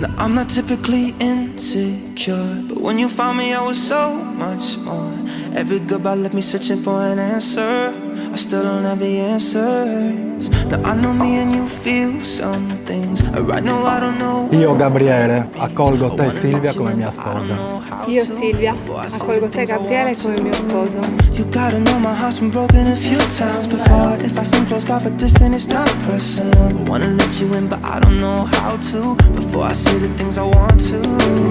Now I'm not typically insecure, but when you found me I was so much more. Every goodbye left me searching for an answer. I still don't have the answers. Now I know me and you feel some things. Right now I don't know. Io, Gabriele, accolgo te, Silvia, come mia sposa. Io, Silvia, accolgo te, Gabriele, come mio sposo. You gotta know my heart's been broken a few times before. If I seem closed off a distance, it's not personal. Wanna let you in, but I don't know how to. Before I say the things I want to.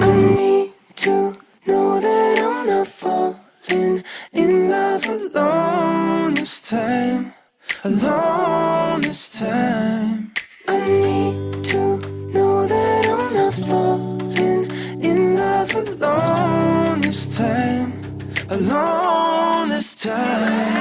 I need to know that I'm not falling in love alone this time. Alone this time. I need to know that I'm not falling in love alone this time. Alone this time.